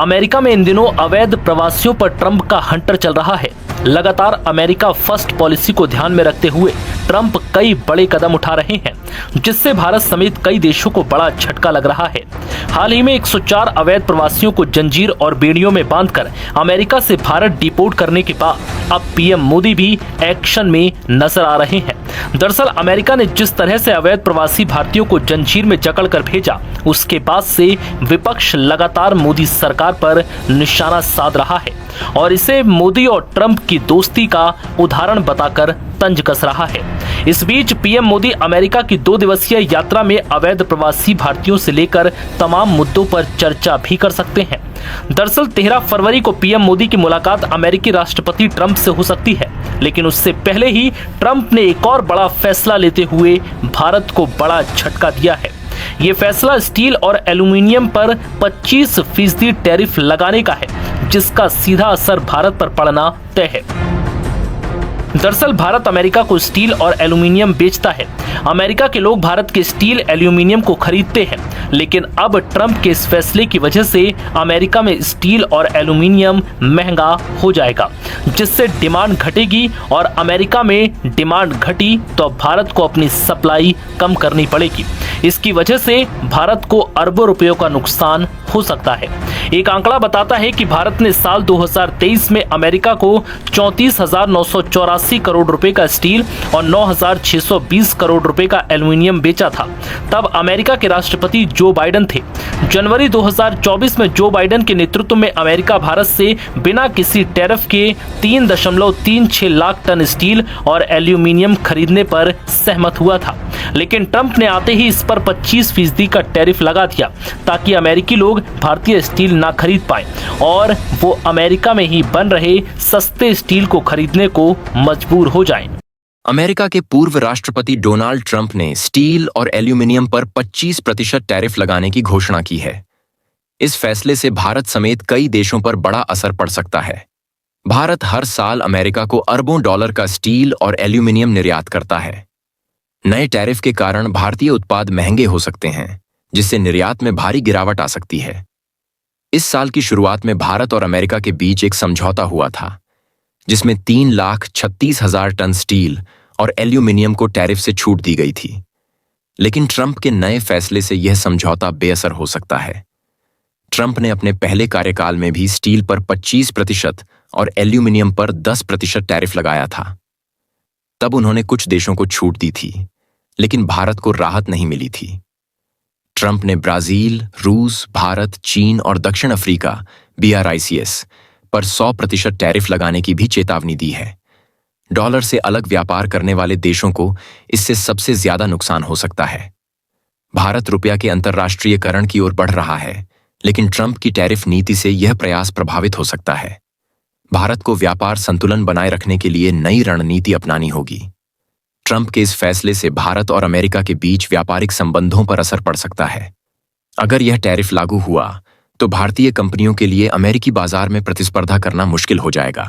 America में इन दिनों अवैध प्रवासियों पर ट्रंप का हंटर चल रहा है। लगातार अमेरिका फर्स्ट पॉलिसी को ध्यान में रखते हुए ट्रंप कई बड़े कदम उठा रहे हैं, जिससे भारत समेत कई देशों को बड़ा झटका लग रहा है। हाल ही में 104 अवैध प्रवासियों को जंजीर और बेड़ियों में बांधकर अमेरिका से भारत डिपोर्ट करने के बाद अब पीएम मोदी भी एक्शन में नजर आ रहे हैं। दरअसल अमेरिका ने जिस तरह से अवैध प्रवासी भारतीयों को जंजीर में जकड़कर भेजा, उसके बाद से विपक्ष लगातार मोदी सरकार पर निशाना साध रहा है और इसे मोदी और ट्रंप की दोस्ती का उदाहरण बताकर तंज कस रहा है। इस बीच पीएम मोदी अमेरिका की 2 दिवसीय यात्रा में अवैध प्रवासी भारतीयों से लेकर तमाम मुद्दों पर चर्चा भी कर सकते हैं। दरअसल 13 फरवरी को पीएम मोदी की मुलाकात अमेरिकी राष्ट्रपति ट्रंप से हो सकती है, लेकिन उससे पहले ही ट्रंप ने एक और बड़ा फैसला लेते हुए भारत को बड़ा झटका दिया है। ये फैसला स्टील और एल्यूमिनियम पर 25% टैरिफ लगाने का है, जिसका सीधा असर भारत पर पड़ना तय है। दरअसल भारत अमेरिका को स्टील और एल्यूमिनियम बेचता है। अमेरिका के लोग भारत के स्टील एल्यूमिनियम को खरीदते हैं, लेकिन अब ट्रंप के इस फैसले की वजह से अमेरिका में स्टील और एल्यूमिनियम महंगा हो जाएगा, जिससे डिमांड घटेगी और अमेरिका में डिमांड घटी तो भारत को अपनी सप्लाई कम करनी पड़ेगी। इसकी वजह से भारत को अरबों रुपयों का नुकसान हो सकता है। एक आंकड़ा बताता है कि भारत ने साल 2023 में अमेरिका को 34,984 करोड़ रुपए का स्टील और 9,620 करोड़ रुपए का एल्यूमिनियम बेचा था। तब अमेरिका के राष्ट्रपति जो बाइडेन थे। जनवरी 2024 में जो बाइडेन के नेतृत्व में अमेरिका भारत से बिना किसी टैरिफ के 3.36 लाख टन स्टील और एल्यूमिनियम खरीदने पर सहमत हुआ था, लेकिन ट्रंप ने आते ही इस पर 25% का टैरिफ लगा दिया ताकि अमेरिकी लोग भारतीय स्टील ना खरीद पाए और वो अमेरिका में ही बन रहे सस्ते स्टील को खरीदने को मजबूर हो जाएं। अमेरिका के पूर्व राष्ट्रपति डोनाल्ड ट्रंप ने स्टील और एल्यूमिनियम पर 25% टैरिफ लगाने की घोषणा की है। इस फैसले से भारत समेत कई देशों पर बड़ा असर पड़ सकता है। भारत हर साल अमेरिका को अरबों डॉलर का स्टील और एल्यूमिनियम निर्यात करता है। नए टैरिफ के कारण भारतीय उत्पाद महंगे हो सकते हैं, जिससे निर्यात में भारी गिरावट आ सकती है। इस साल की शुरुआत में भारत और अमेरिका के बीच एक समझौता हुआ था, जिसमें 3,36,000 टन स्टील और एल्यूमिनियम को टैरिफ से छूट दी गई थी। लेकिन ट्रंप के नए फैसले से यह समझौता बेअसर हो सकता है। ट्रंप ने अपने पहले कार्यकाल में भी स्टील पर 25% और एल्यूमिनियम पर 10% टैरिफ लगाया था। तब उन्होंने कुछ देशों को छूट दी थी, लेकिन भारत को राहत नहीं मिली थी। ट्रंप ने ब्राजील, रूस, भारत, चीन और दक्षिण अफ्रीका BRICS पर 100% टैरिफ लगाने की भी चेतावनी दी है। डॉलर से अलग व्यापार करने वाले देशों को इससे सबसे ज्यादा नुकसान हो सकता है। भारत रुपया के अंतर्राष्ट्रीयकरण की ओर बढ़ रहा है, लेकिन ट्रंप की टैरिफ नीति से यह प्रयास प्रभावित हो सकता है। भारत को व्यापार संतुलन बनाए रखने के लिए नई रणनीति अपनानी होगी। ट्रंप के इस फैसले से भारत और अमेरिका के बीच व्यापारिक संबंधों पर असर पड़ सकता है। अगर यह टैरिफ लागू हुआ तो भारतीय कंपनियों के लिए अमेरिकी बाजार में प्रतिस्पर्धा करना मुश्किल हो जाएगा।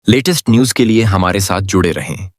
लेटेस्ट न्यूज़ के लिए हमारे साथ जुड़े रहें।